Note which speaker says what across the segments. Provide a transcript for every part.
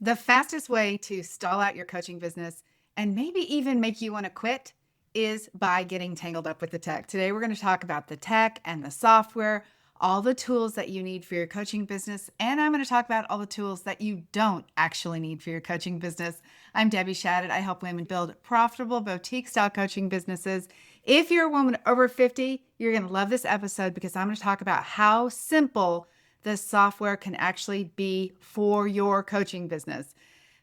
Speaker 1: The fastest way to stall out your coaching business and maybe even make you want to quit is by getting tangled up with the tech. Today, we're going to talk about the tech and the software, all the tools that you need for your coaching business. And I'm going to talk about all the tools that you don't actually need for your coaching business. I'm Debbie Shadid. I help women build profitable boutique style coaching businesses. If you're a woman over 50, you're going to love this episode because I'm going to talk about how simple the software can actually be for your coaching business.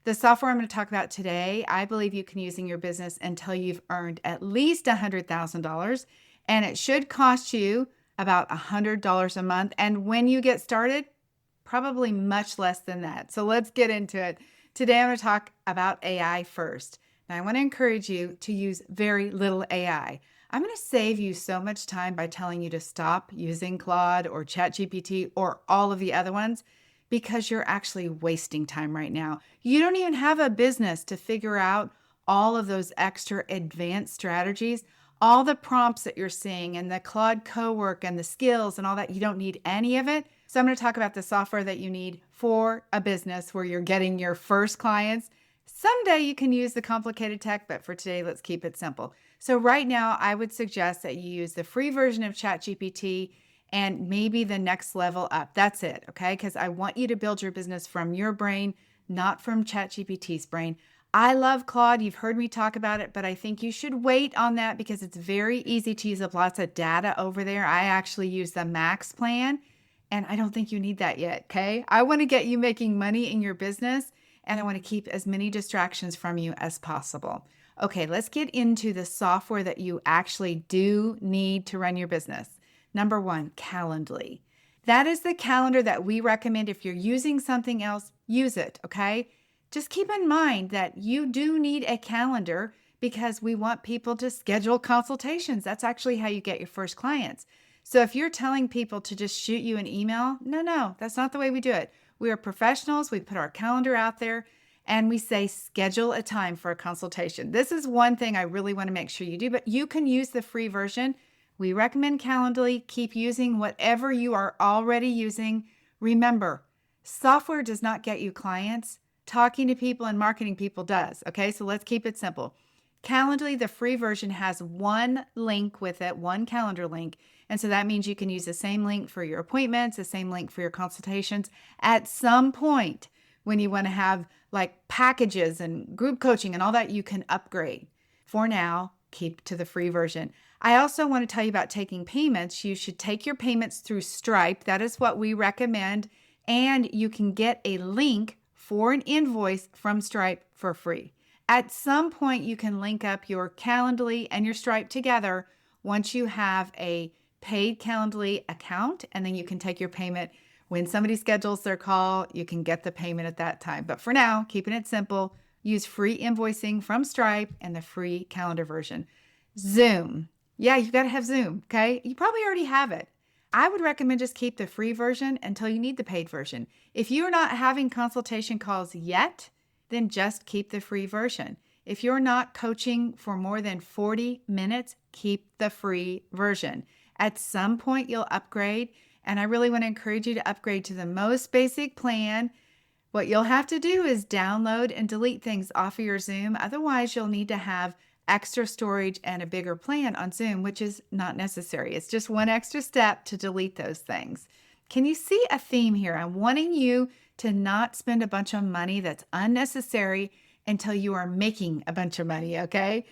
Speaker 1: The software I'm going to talk about today, I believe you can use in your business until you've earned at least $100,000, and it should cost you about $100 a month. And when you get started, probably much less than that. So let's get into it. Today, I'm going to talk about AI first. Now, I want to encourage you to use very little AI. I'm going to save you so much time by telling you to stop using Claude or ChatGPT or all of the other ones because you're actually wasting time right now. You don't even have a business to figure out all of those extra advanced strategies, all the prompts that you're seeing and the Claude co-work and the skills and all that. You don't need any of it. So I'm going to talk about the software that you need for a business where you're getting your first clients. Someday you can use the complicated tech, but for today, let's keep it simple. So right now, I would suggest that you use the free version of ChatGPT and maybe the next level up. That's it, okay? Because I want you to build your business from your brain, not from ChatGPT's brain. I love Claude. You've heard me talk about it, but I think you should wait on that because it's very easy to use up lots of data over there. I actually use the Max plan, and I don't think you need that yet, okay? I want to get you making money in your business, and I want to keep as many distractions from you as possible. Okay, let's get into the software that you actually do need to run your business. Number one, Calendly. That is the calendar that we recommend. If you're using something else, use it, okay? Just keep in mind that you do need a calendar because we want people to schedule consultations. That's actually how you get your first clients. So if you're telling people to just shoot you an email, no, that's not the way we do it. We are professionals. We put our calendar out there and we say schedule a time for a consultation. This is one thing I really want to make sure you do, but you can use the free version. We recommend Calendly. Keep using whatever you are already using. Remember, software does not get you clients. Talking to people and marketing people does. Okay, so let's keep it simple. Calendly, the free version, has one link with it, one calendar link. And so that means you can use the same link for your appointments, the same link for your consultations. At some point, when you want to have like packages and group coaching and all that, you can upgrade. For now, keep to the free version. I also want to tell you about taking payments. You should take your payments through Stripe. That is what we recommend. And you can get a link for an invoice from Stripe for free. At some point, you can link up your Calendly and your Stripe together once you have a paid Calendly account, and then you can take your payment. When somebody schedules their call, you can get the payment at that time. But for now, keeping it simple, use free invoicing from Stripe and the free calendar version. Zoom. Yeah, you've got to have Zoom, okay? You probably already have it. I would recommend just keep the free version until you need the paid version. If you're not having consultation calls yet, then just keep the free version. If you're not coaching for more than 40 minutes, keep the free version. At some point, you'll upgrade. And I really want to encourage you to upgrade to the most basic plan. What you'll have to do is download and delete things off of your Zoom. Otherwise, you'll need to have extra storage and a bigger plan on Zoom, which is not necessary. It's just one extra step to delete those things. Can you see a theme here? I'm wanting you to not spend a bunch of money that's unnecessary until you are making a bunch of money, okay?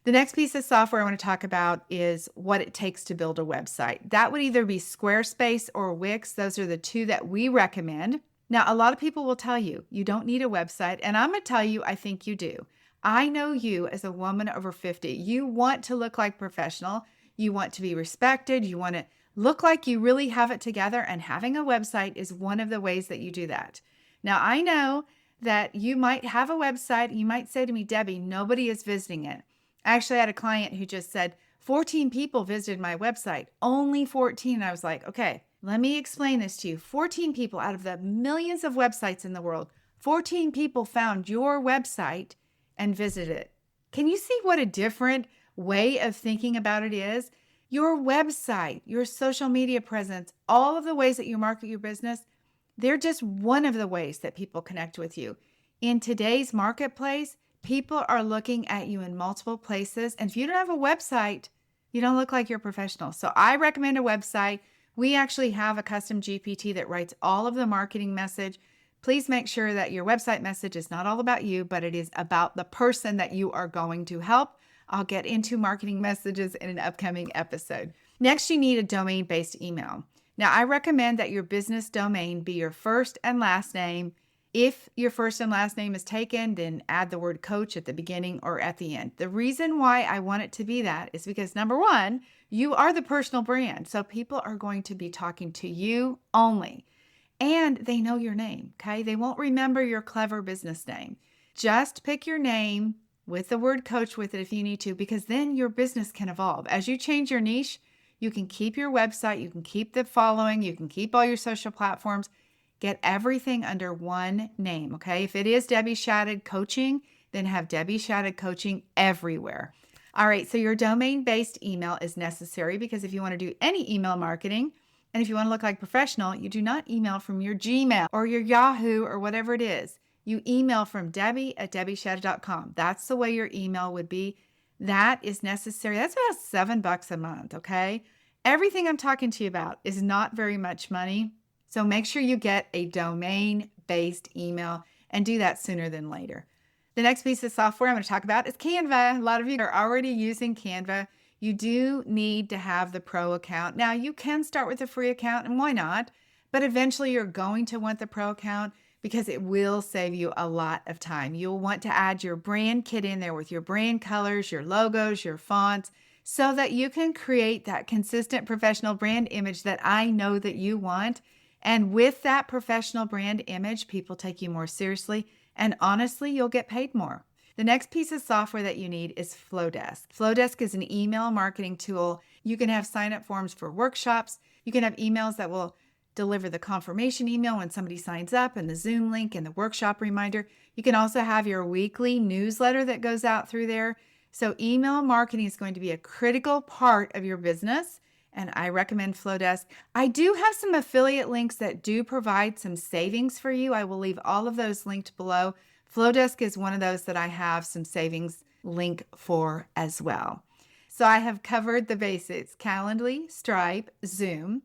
Speaker 1: The next piece of software I want to talk about is what it takes to build a website. That would either be Squarespace or Wix. Those are the two that we recommend. Now, a lot of people will tell you you don't need a website, and I'm going to tell you I think you do. I know you as a woman over 50. You want to look like professional. You want to be respected. You want to look like you really have it together, and having a website is one of the ways that you do that. Now, I know that you might have a website. You might say to me, Debbie, nobody is visiting it. I actually had a client who just said, 14 people visited my website, only 14. And I was like, okay, let me explain this to you. 14 people out of the millions of websites in the world, 14 people found your website and visited it. Can you see what a different way of thinking about it is? Your website, your social media presence, all of the ways that you market your business, they're just one of the ways that people connect with you. In today's marketplace, people are looking at you in multiple places. And if you don't have a website, you don't look like you're a professional. So I recommend a website. We actually have a custom GPT that writes all of the marketing message. Please make sure that your website message is not all about you, but it is about the person that you are going to help. I'll get into marketing messages in an upcoming episode. Next, you need a domain-based email. Now, I recommend that your business domain be your first and last name. If your first and last name is taken, then add the word coach at the beginning or at the end. The reason why I want it to be that is because, number one, you are the personal brand. So people are going to be talking to you only. And they know your name, okay? They won't remember your clever business name. Just pick your name with the word coach with it if you need to, because then your business can evolve. As you change your niche, you can keep your website, you can keep the following, you can keep all your social platforms. Get everything under one name, okay? If it is Debbie Shadid Coaching, then have Debbie Shadid Coaching everywhere. All right, so your domain-based email is necessary because if you want to do any email marketing, and if you want to look like professional, you do not email from your Gmail or your Yahoo or whatever it is. You email from debbie@debbieshadid.com. That's the way your email would be. That is necessary. That's about $7 a month, okay? Everything I'm talking to you about is not very much money. So make sure you get a domain-based email and do that sooner than later. The next piece of software I'm going to talk about is Canva. A lot of you are already using Canva. You do need to have the pro account. Now, you can start with a free account, and why not? But eventually you're going to want the pro account because it will save you a lot of time. You'll want to add your brand kit in there with your brand colors, your logos, your fonts, so that you can create that consistent professional brand image that I know that you want. And with that professional brand image, people take you more seriously, and honestly, you'll get paid more. The next piece of software that you need is Flowdesk. Flowdesk is an email marketing tool. You can have sign-up forms for workshops. You can have emails that will deliver the confirmation email when somebody signs up and the Zoom link and the workshop reminder. You can also have your weekly newsletter that goes out through there. So email marketing is going to be a critical part of your business, and I recommend Flowdesk. I do have some affiliate links that do provide some savings for you. I will leave all of those linked below. Flowdesk is one of those that I have some savings link for as well. So I have covered the basics: Calendly, Stripe, Zoom,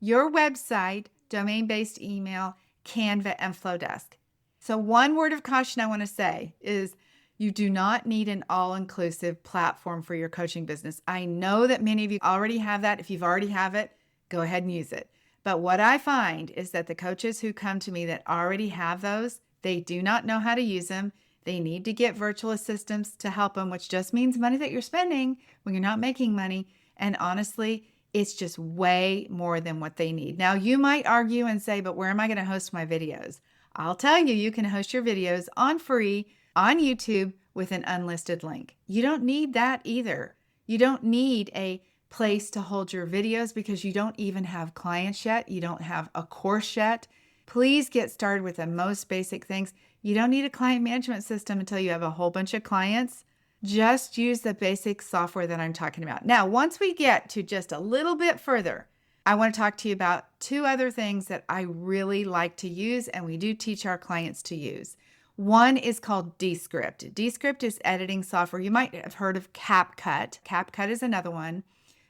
Speaker 1: your website, domain-based email, Canva, and Flowdesk. So one word of caution I want to say is you do not need an all-inclusive platform for your coaching business. I know that many of you already have that. If you've already have it, go ahead and use it. But what I find is that the coaches who come to me that already have those, they do not know how to use them. They need to get virtual assistants to help them, which just means money that you're spending when you're not making money. And honestly, it's just way more than what they need. Now, you might argue and say, but where am I going to host my videos? I'll tell you, you can host your videos on free on YouTube with an unlisted link. You don't need that either. You don't need a place to hold your videos because you don't even have clients yet. You don't have a course yet. Please get started with the most basic things. You don't need a client management system until you have a whole bunch of clients. Just use the basic software that I'm talking about. Now, once we get to just a little bit further, I want to talk to you about two other things that I really like to use, and we do teach our clients to use. One is called Descript. Descript is editing software. You might have heard of CapCut. CapCut is another one.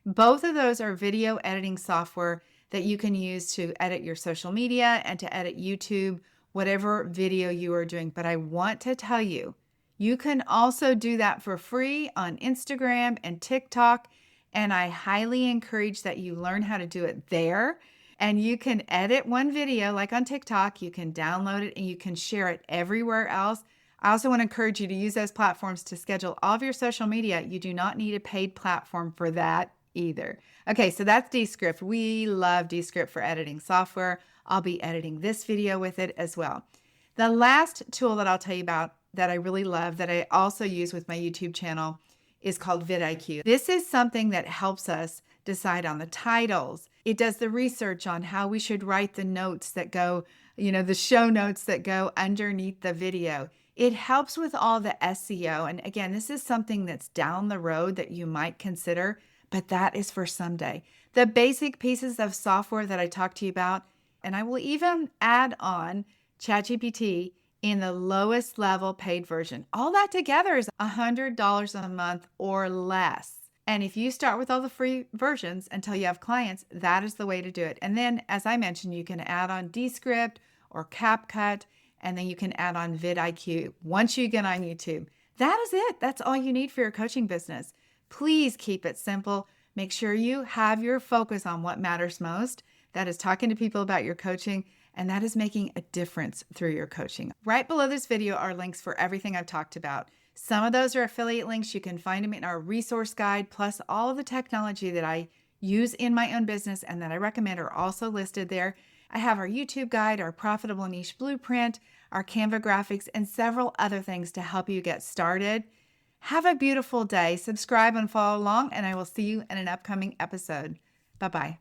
Speaker 1: Both of those are video editing software that you can use to edit your social media and to edit YouTube, whatever video you are doing. But I want to tell you, you can also do that for free on Instagram and TikTok. And I highly encourage that you learn how to do it there. And you can edit one video like on TikTok, you can download it and you can share it everywhere else. I also want to encourage you to use those platforms to schedule all of your social media. You do not need a paid platform for that either. Okay, so that's Descript. We love Descript for editing software. I'll be editing this video with it as well. The last tool that I'll tell you about that I really love, that I also use with my YouTube channel, is called vidIQ. This is something that helps us decide on the titles. It does the research on how we should write the notes that go, the show notes that go underneath the video. It helps with all the SEO. And again, this is something that's down the road that you might consider, but that is for someday. The basic pieces of software that I talked to you about, and I will even add on ChatGPT, in the lowest level paid version. All that together is $100 a month or less. And if you start with all the free versions until you have clients, that is the way to do it. And then, as I mentioned, you can add on Descript or CapCut, and then you can add on vidIQ once you get on YouTube. That is it. That's all you need for your coaching business. Please keep it simple. Make sure you have your focus on what matters most. That is talking to people about your coaching, and that is making a difference through your coaching. Right below this video are links for everything I've talked about. Some of those are affiliate links. You can find them in our resource guide, plus all of the technology that I use in my own business and that I recommend are also listed there. I have our YouTube guide, our Profitable Niche Blueprint, our Canva graphics, and several other things to help you get started. Have a beautiful day. Subscribe and follow along, and I will see you in an upcoming episode. Bye-bye.